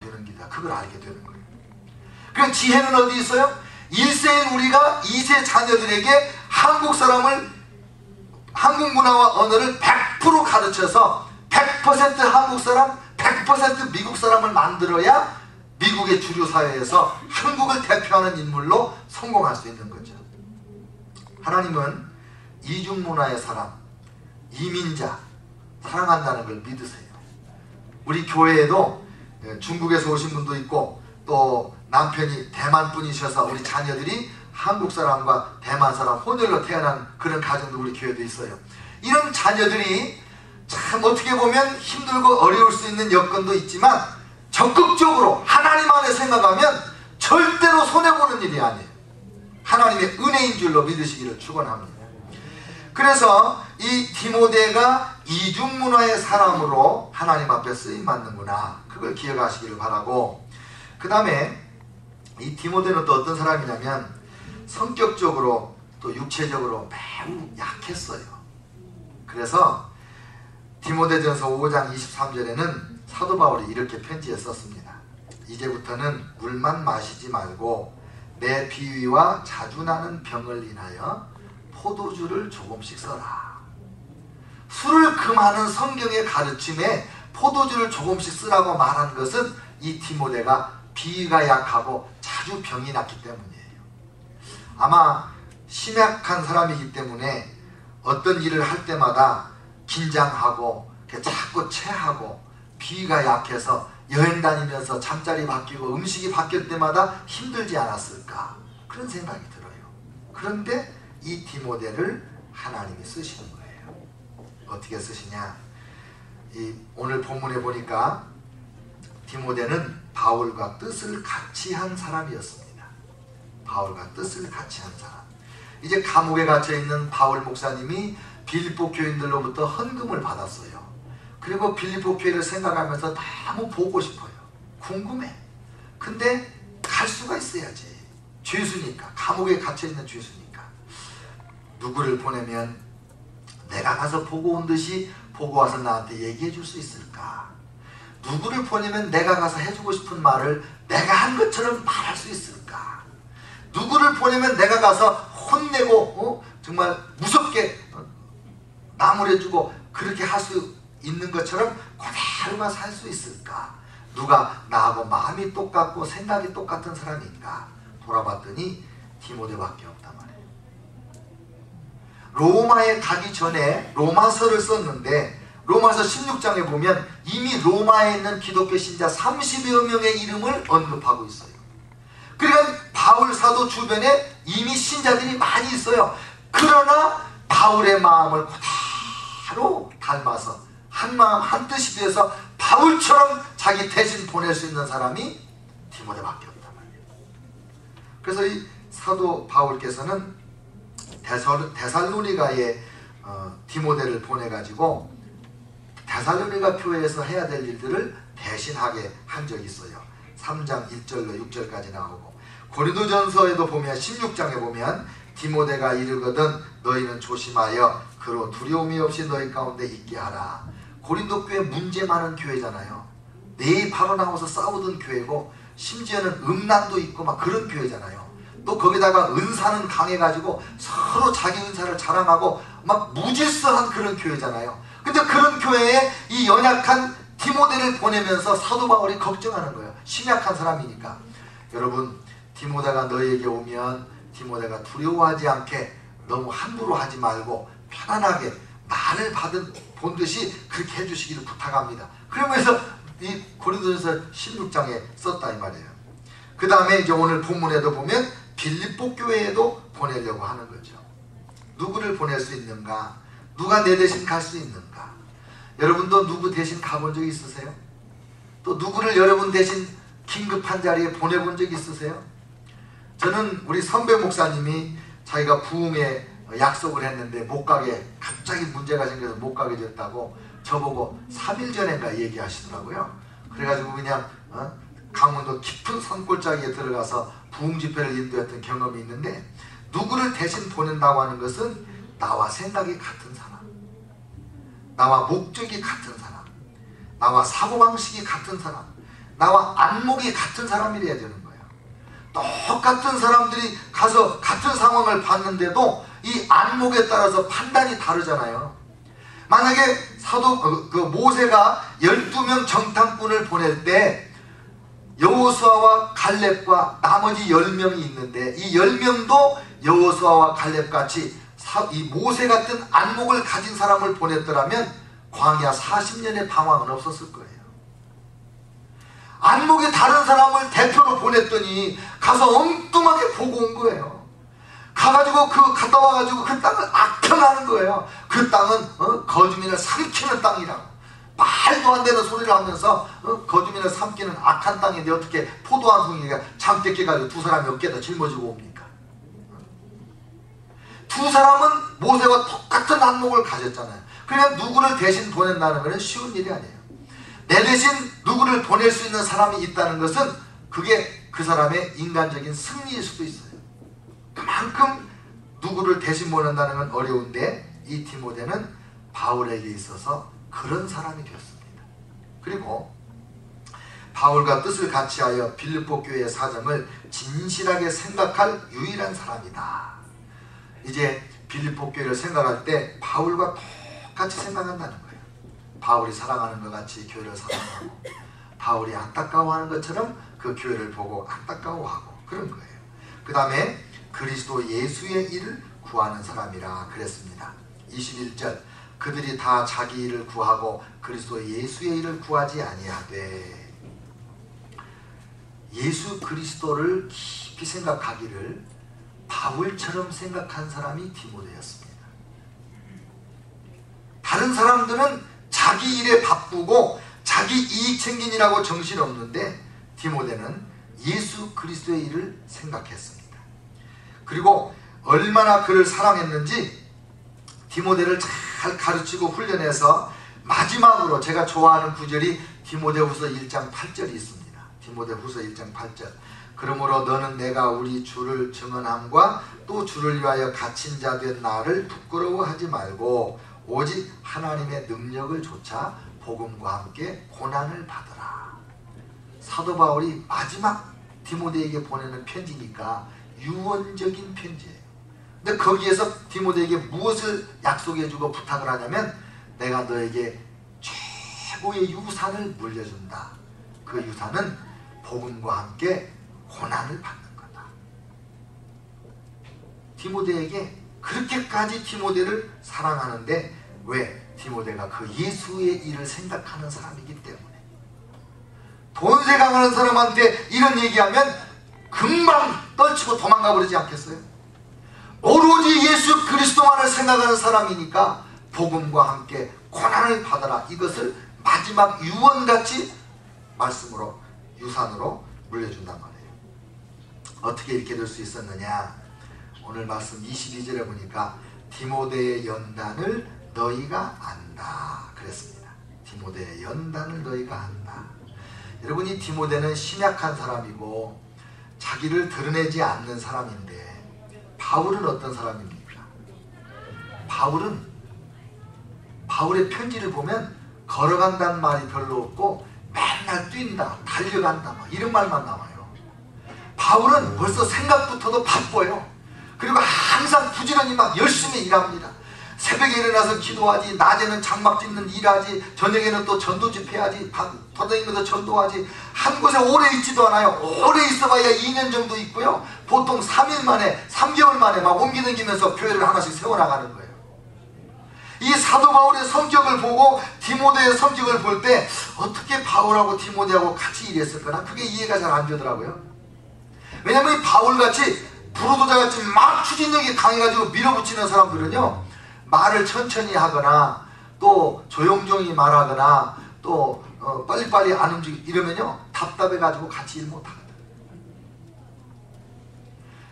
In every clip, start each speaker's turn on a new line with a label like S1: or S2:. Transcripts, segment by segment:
S1: 되는 길이다. 그걸 알게 되는 거예요. 그럼 지혜는 어디 있어요? 1세인 우리가 2세 자녀들에게 한국 문화와 언어를 100% 가르쳐서 100% 한국 사람, 100% 미국 사람을 만들어야 미국의 주류 사회에서 한국을 대표하는 인물로 성공할 수 있는 거죠. 하나님은 이중문화의 사람, 이민자 사랑한다는 걸 믿으세요. 우리 교회에도 중국에서 오신 분도 있고 또 남편이 대만 분이셔서 우리 자녀들이 한국 사람과 대만 사람 혼혈로 태어난 그런 가정도 우리 교회도 있어요. 이런 자녀들이 참 어떻게 보면 힘들고 어려울 수 있는 여건도 있지만 적극적으로 하나님 안에 생각하면 절대로 손해보는 일이 아니에요. 하나님의 은혜인 줄로 믿으시기를 축원합니다. 그래서 이 디모데가 이중문화의 사람으로 하나님 앞에 쓰임받는구나, 그걸 기억하시기를 바라고, 그 다음에 이 디모데는 또 어떤 사람이냐면 성격적으로 또 육체적으로 매우 약했어요. 그래서 디모데전서 5장 23절에는 사도 바울이 이렇게 편지에 썼습니다. 이제부터는 물만 마시지 말고 내 비위와 자주 나는 병을 인하여 포도주를 조금씩 써라. 술을 금하는 성경의 가르침에 포도주를 조금씩 쓰라고 말한 것은 이 디모데가 비위가 약하고 자주 병이 났기 때문이에요. 아마 심약한 사람이기 때문에 어떤 일을 할 때마다 긴장하고 자꾸 체하고 비위가 약해서 여행 다니면서 잠자리 바뀌고 음식이 바뀔 때마다 힘들지 않았을까, 그런 생각이 들어요. 그런데 이 디모데를 하나님이 쓰시는 거예요. 어떻게 쓰시냐, 오늘 본문에 보니까 디모데는 바울과 뜻을 같이 한 사람이었습니다. 바울과 뜻을 같이 한 사람. 이제 감옥에 갇혀있는 바울 목사님이 빌립보 교인들로부터 헌금을 받았어요. 그리고 빌립보 교회를 생각하면서 너무 보고 싶어요. 궁금해. 근데 갈 수가 있어야지. 죄수니까, 감옥에 갇혀있는 죄수니까. 누구를 보내면 내가 가서 보고 온 듯이 보고 와서 나한테 얘기해 줄 수 있을까? 누구를 보내면 내가 가서 해주고 싶은 말을 내가 한 것처럼 말할 수 있을까? 누구를 보내면 내가 가서 혼내고 정말 무섭게 나무래주고 그렇게 할 수 있는 것처럼 그대로만 살 수 있을까? 누가 나하고 마음이 똑같고 생각이 똑같은 사람인가? 돌아봤더니 디모데밖에 없단 말이에요. 로마에 가기 전에 로마서를 썼는데 로마서 16장에 보면 이미 로마에 있는 기독교 신자 30여 명의 이름을 언급하고 있어요. 그러니까 바울 사도 주변에 이미 신자들이 많이 있어요. 그러나 바울의 마음을 그대로 닮아서 한 마음 한 뜻이 되어서 바울처럼 자기 대신 보낼 수 있는 사람이 디모데밖에 없단 말이에요. 그래서 이 사도 바울께서는 데살로니가에 디모데를 보내가지고 데살로니가 교회에서 해야 될 일들을 대신하게 한 적이 있어요. 3장 1절로 6절까지 나오고, 고린도전서에도 보면 16장에 보면 디모데가 이르거든 너희는 조심하여 그로 두려움이 없이 너희 가운데 있게 하라. 고린도 교회 문제 많은 교회잖아요. 내 바로 나와서 싸우던 교회고 심지어는 음란도 있고 막 그런 교회잖아요. 또 거기다가 은사는 강해가지고 서로 자기 은사를 자랑하고 막 무질서한 그런 교회잖아요. 근데 그런 교회에 이 연약한 디모데를 보내면서 사도 바울이 걱정하는 거예요. 심약한 사람이니까. 여러분, 디모데가 너희에게 오면 디모데가 두려워하지 않게 너무 함부로 하지 말고 편안하게 나를 본 듯이 그렇게 해주시기를 부탁합니다. 그러면서 이 고린도전서 16장에 썼다 이 말이에요. 그 다음에 이제 오늘 본문에도 보면 빌립보 교회에도 보내려고 하는 거죠. 누구를 보낼 수 있는가? 누가 내 대신 갈 수 있는가? 여러분도 누구 대신 가본 적 있으세요? 또 누구를 여러분 대신 긴급한 자리에 보내본 적 있으세요? 저는 우리 선배 목사님이 자기가 부흥에 약속을 했는데 못 가게, 갑자기 문제가 생겨서 못 가게 됐다고 저보고 3일 전인가 얘기하시더라고요. 그래가지고 그냥 강원도 깊은 산골짜기에 들어가서 부흥 집회를 인도했던 경험이 있는데, 누구를 대신 보낸다고 하는 것은 나와 생각이 같은 사람, 나와 목적이 같은 사람, 나와 사고방식이 같은 사람, 나와 안목이 같은 사람이래야 되는 거예요. 똑같은 사람들이 가서 같은 상황을 봤는데도 이 안목에 따라서 판단이 다르잖아요. 만약에 모세가 12명 정탐꾼을 보낼 때 여호수아와 갈렙과 나머지 10명이 있는데 이 10명도 여호수아와 갈렙같이 이 모세 같은 안목을 가진 사람을 보냈더라면 광야 40년의 방황은 없었을 거예요. 안목이 다른 사람을 대표로 보냈더니 가서 엉뚱하게 보고 온 거예요. 가가지고 갔다 와가지고 그 땅을 악평하는 거예요. 그 땅은 거주민을 삼키는 땅이라고. 말도 안 되는 소리를 하면서 거주민을 삼키는 악한 땅인데 어떻게 포도 한 송이가 잠깨 깨가지고 두 사람이 어깨에다 짊어지고 옵니까? 두 사람은 모세와 똑같은 안목을 가졌잖아요. 그러니까 누구를 대신 보낸다는 것은 쉬운 일이 아니에요. 내 대신 누구를 보낼 수 있는 사람이 있다는 것은 그게 그 사람의 인간적인 승리일 수도 있어요. 그만큼 누구를 대신 보낸다는 건 어려운데 이 디모데는 바울에게 있어서 그런 사람이 되었습니다. 그리고 바울과 뜻을 같이하여 빌립보 교회의 사정을 진실하게 생각할 유일한 사람이다. 이제 빌립보 교회를 생각할 때 바울과 똑같이 생각한다는 거예요. 바울이 사랑하는 것 같이 교회를 사랑하고 바울이 안타까워하는 것처럼 그 교회를 보고 안타까워하고 그런 거예요. 그 다음에 그리스도 예수의 일을 구하는 사람이라 그랬습니다. 21절 그들이 다 자기 일을 구하고 그리스도 예수의 일을 구하지 아니하되. 예수 그리스도를 깊이 생각하기를 바울처럼 생각한 사람이 디모데였습니다. 다른 사람들은 자기 일에 바쁘고 자기 이익 챙긴이라고 정신없는데 디모데는 예수 그리스도의 일을 생각했습니다. 그리고 얼마나 그를 사랑했는지 디모데를 잘 가르치고 훈련해서 마지막으로 제가 좋아하는 구절이 디모데후서 1장 8절이 있습니다. 디모데후서 1장 8절 그러므로 너는 내가 우리 주를 증언함과 또 주를 위하여 갇힌 자 된 나를 부끄러워하지 말고 오직 하나님의 능력을 조차 복음과 함께 고난을 받으라. 사도 바울이 마지막 디모데에게 보내는 편지니까 유언적인 편지예요. 근데 거기에서 디모데에게 무엇을 약속해주고 부탁을 하냐면 내가 너에게 최고의 유산을 물려준다. 그 유산은 복음과 함께 고난을 받는 거다. 디모데에게 그렇게까지 디모데를 사랑하는데 왜? 디모데가 그 예수의 일을 생각하는 사람이기 때문에. 돈 생각하는 사람한테 이런 얘기하면 금방 떨치고 도망가 버리지 않겠어요? 오로지 예수 그리스도만을 생각하는 사람이니까 복음과 함께 고난을 받아라. 이것을 마지막 유언같이 말씀으로 유산으로 물려준단 말이에요. 어떻게 이렇게 될 수 있었느냐? 오늘 말씀 22절에 보니까 디모데의 연단을 너희가 안다 그랬습니다. 디모데의 연단을 너희가 안다. 여러분, 이 디모데는 심약한 사람이고 자기를 드러내지 않는 사람인데 바울은 어떤 사람입니까? 바울의 편지를 보면 걸어간다는 말이 별로 없고 맨날 뛴다, 달려간다 이런 말만 나와요. 바울은 벌써 생각부터도 바빠요. 그리고 항상 부지런히 막 열심히 일합니다. 새벽에 일어나서 기도하지, 낮에는 장막 짓는 일하지, 저녁에는 또 전도 집회하지, 돌아다니면서 전도하지. 한 곳에 오래 있지도 않아요. 오래 있어봐야 2년 정도 있고요. 보통 3일 만에, 3개월 만에 막 옮기다니면서 교회를 하나씩 세워나가는 거예요. 이 사도 바울의 성격을 보고 디모데의 성격을 볼 때 어떻게 바울하고 디모데하고 같이 일했을까나 그게 이해가 잘 안 되더라고요. 왜냐면 이 바울같이 부르도자같이 막 추진력이 강해가지고 밀어붙이는 사람들은요, 말을 천천히 하거나 또 조용조용히 말하거나 또 빨리빨리 안 움직이고 이러면요 답답해가지고 같이 일 못하거든.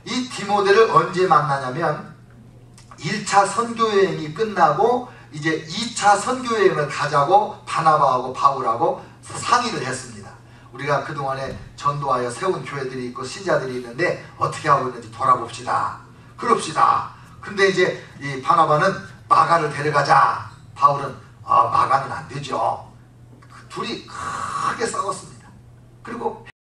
S1: 이 디모데를 언제 만나냐면 1차 선교여행이 끝나고 이제 2차 선교여행을 가자고 바나바하고 바울하고 상의를 했습니다. 우리가 그동안에 전도하여 세운 교회들이 있고 신자들이 있는데 어떻게 하고 있는지 돌아봅시다. 그럽시다. 근데 이제 이 바나바는 마가를 데려가자. 바울은 마가는 안 되죠. 둘이 크게 싸웠습니다. 그리고